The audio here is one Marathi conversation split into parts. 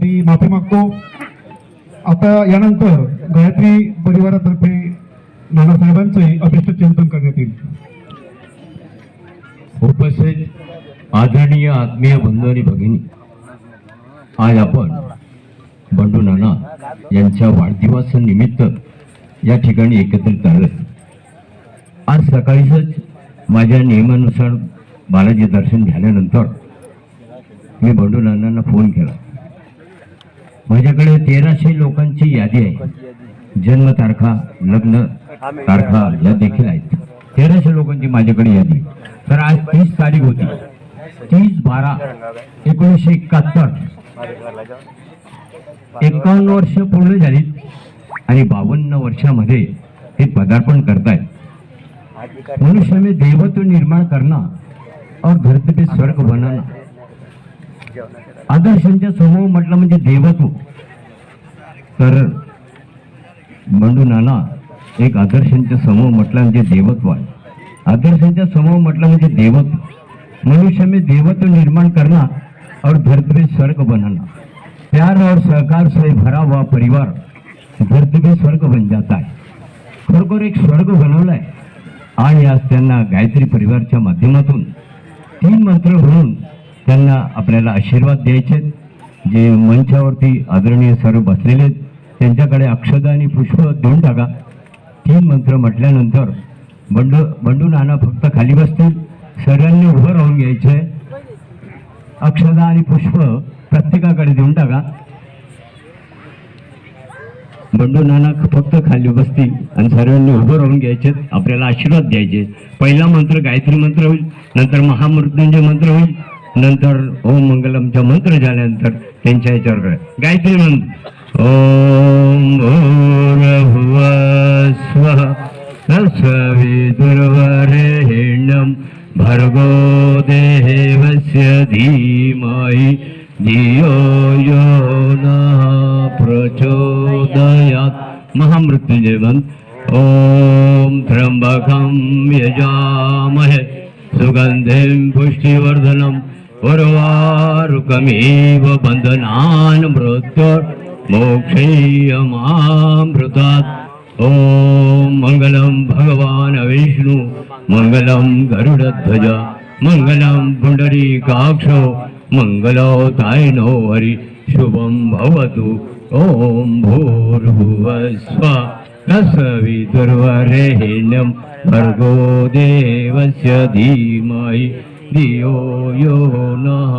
मी माफी मागतो। आता यानंतर गायत्री परिवारातर्फे नानासाहेबांचे अभिष्ट चिंतन करण्यात येईल। उपस्थित आदरणीय आत्मीय बंधू आणि भगिनी, आज आपण बंडू नाना यांच्या वाढदिवसानिमित्त या ठिकाणी एकत्रित आलो। आज सकाळीच माझ्या नियमानुसार बालाजी दर्शन झाल्यानंतर मी बंडू नानांना फोन केला। माझ्याकडे 1300 लोकांची यादी आहे। जन्मतारखा, लग्न तारखा या देखील आहेत। 1300 लोकांची माझ्याकडे यादी। तर आज 30 तारीख होती, 30/12/1971। 51 वर्ष पूर्ण झाली आणि 52 वर्षामध्ये हे पदार्पण करतायत। मनुष्य में देवत्व निर्माण करना और धरती पे स्वर्ग बनाना, आदर्शांच्या समूह म्हटलं म्हणजे देवत्व। तर बंडू नाना एक आदर्शांच्या समूह म्हटलं म्हणजे देवत्व आहे। आदर्शांच्या समूह म्हटलं म्हणजे देवत्व। मनुष्य में देवत्व निर्माण करना और धरती पे स्वर्ग बनाना, प्यार और सहकार से भरा हुआ परिवार धरती पे स्वर्ग बन जाता है। खरोखर एक स्वर्ग बनवलाय। आणि आज त्यांना गायत्री परिवारच्या माध्यमातून 3 मंत्र म्हणून त्यांना आपल्याला आशीर्वाद द्यायचे। जे मंचावरती आदरणीय सर्व बसलेले त्यांच्याकडे अक्षदा आणि पुष्प देऊन टाका। 3 मंत्र म्हटल्यानंतर बंडू नाना फक्त खाली बसतील, सर्वांनी उभं राहून घ्यायचे। अक्षदा आणि पुष्प प्रत्येकाकडे देऊन टाका। बंडू नाना फक्त खाली बसतील आणि सर्वांनी उभं राहून घ्यायचे, आपल्याला आशीर्वाद द्यायचे। पहिला मंत्र गायत्री मंत्र होईल, नंतर महामृत्युंजय मंत्र होईल, नंतर ओम मंगलमचा मंत्र झाल्यानंतर त्यांच्या याच्यावर गायत्री मंत्र ओम भूर्भुवः स्वः तत्सवितुर्वरेण्यं भर्गो देवस्य धीमहि धियो यो नः प्रचोदयात्। महामृत्युंजय मंत्र ओम त्र्यंबकं यजामहे सुगंधिं पुष्टिवर्धनम् उर्वारुकमिव बन्धनान् मृत्योर्मोक्षयमामृतात्। ओम मंगलम भगवान विष्णु मंगलम गरुडध्वज मंगलम पुंडरीकाक्षो मंगलोतायनो हरि शुभम भवतु। ओम भूर्भुवः स्वः तत्सवितुर्वरेण्यं भर्गो देवस्य धीमहि धियो यो नः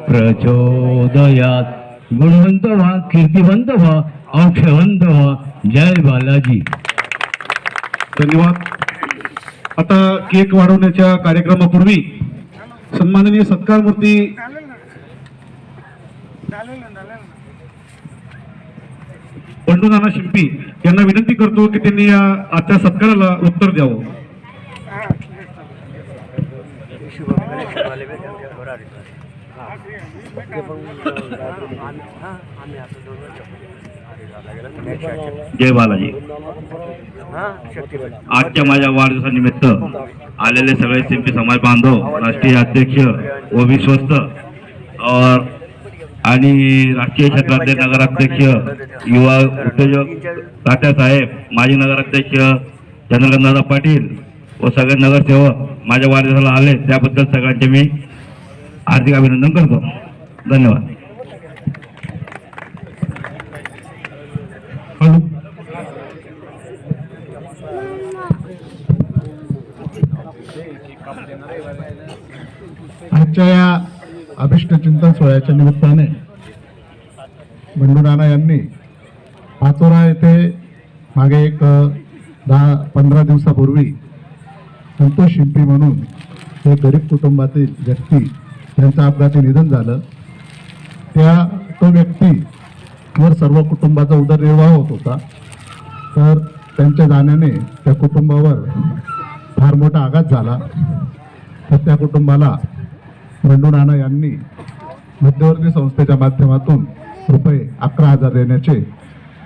प्रचोदयात्। गुणवंत व्हा, कीर्तिवंत व्हा, अक्षवंत व्हा। जय बालाजी। धन्यवाद। आता केक वाढवण्याच्या कार्यक्रमापूर्वी सन्माननीय सत्कार मूर्ती बंडू नाना शिंपी यांना विनंती करतो की त्यांनी या आजच्या सत्काराला उत्तर द्यावं। जय बालाजी। आजच्या माझ्या वाढदिवसानिमित्त आलेले सगळे शिंपी समाज बांधव, राष्ट्रीय अध्यक्ष व विश्वस्त और आणि राष्ट्रीय क्षेत्रातले नगराध्यक्ष, युवा उद्योजक तात्यासाहेब, माजी नगराध्यक्ष चंद्रकांतदादा पाटील व सगळे नगरसेवक माझ्या वाढदिवसाला आले, त्याबद्दल सगळ्यांचे मी हार्दिक अभिनंदन करतो। धन्यवाद। आजच्या या अभिष्ट चिंतन सोहळ्याच्या निमित्ताने बंडू नाना यांनी पाचोरा येथे मागे एक 10-15 दिवसापूर्वी संतोष शिंपी म्हणून एक गरीब कुटुंबातील व्यक्ती यांचं अपघाती निधन झालं। तो व्यक्तीवर सर्व कुटुंबाचा उदरनिर्वाह होत होता। तर त्यांच्या जाण्याने त्या कुटुंबावर फार मोठा आघात झाला। तर त्या कुटुंबाला बंडू नाना यांनी मध्यवर्ती संस्थेच्या माध्यमातून रुपये 11,000 देण्याचे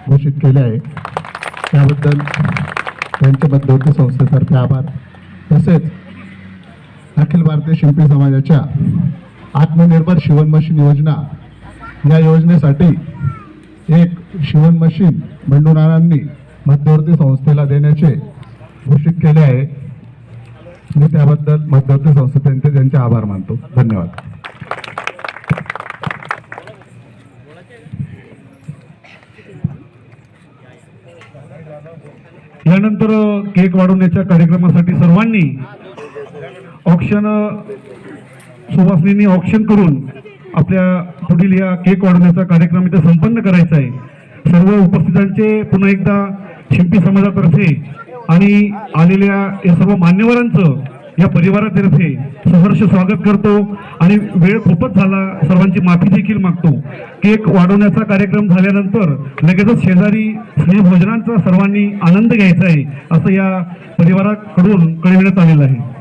घोषित केले आहे। त्याबद्दल त्यांच्या मध्यवर्ती संस्थेतर्फे आभार। तसेच अखिल भारतीय शिंपी समाजाच्या आत्मनिर्भर शिवण मशीन योजना या योजनेसाठी एक शिवण मशीन बंडू नानांनी मध्यवर्ती संस्थेला देण्याचे घोषित केले आहे. मी त्याबद्दल मध्यवर्ती संस्थेचे त्यांचे आभार मानतो. धन्यवाद. यानंतर केक वाढवण्याच्या कार्यक्रमासाठी सर्वांनी ऑक्शन सुवासिनी ऑक्शन करून आपल्या पुढील या केक वाढवण्याचा कार्यक्रम इथे संपन्न करायचा आहे. सर्व उपस्थितांचे पुन्हा एकदा शिंपी समाजातर्फे आणि आलेल्या या सर्व मान्यवरांचं या परिवारातर्फे सहर्ष स्वागत करतो आणि वेळ खूपच झाला, सर्वांची माफी देखील मागतो. केक वाढवण्याचा कार्यक्रम झाल्यानंतर लगेचच शेजारी स्नेहभोजनांचा सर्वांनी आनंद घ्यायचा आहे असं या परिवाराकडून कळविण्यात आलेलं आहे.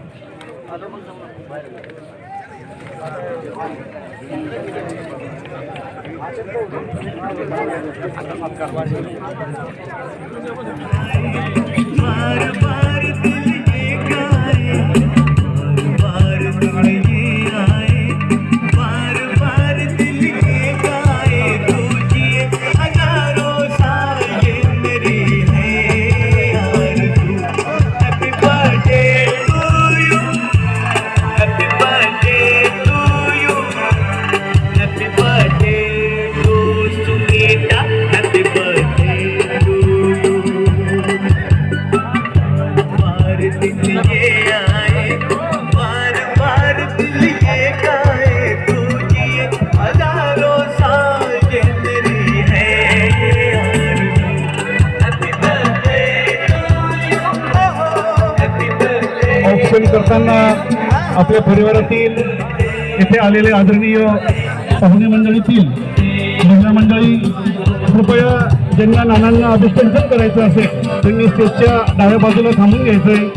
ऑप्शन करताना आपल्या परिवारातील येथे आलेले आदरणीय पाहुणे मंडळीतील महिला मंडळी कृपया ज्यांना नानांना अभिषेक करायचं असेल त्यांनी स्टेजच्या डाव्या बाजूला थांबून घ्यायचंय.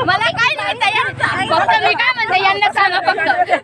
मला काय नाही तयार फक्त मी काय म्हणते यांना सांगा फक्त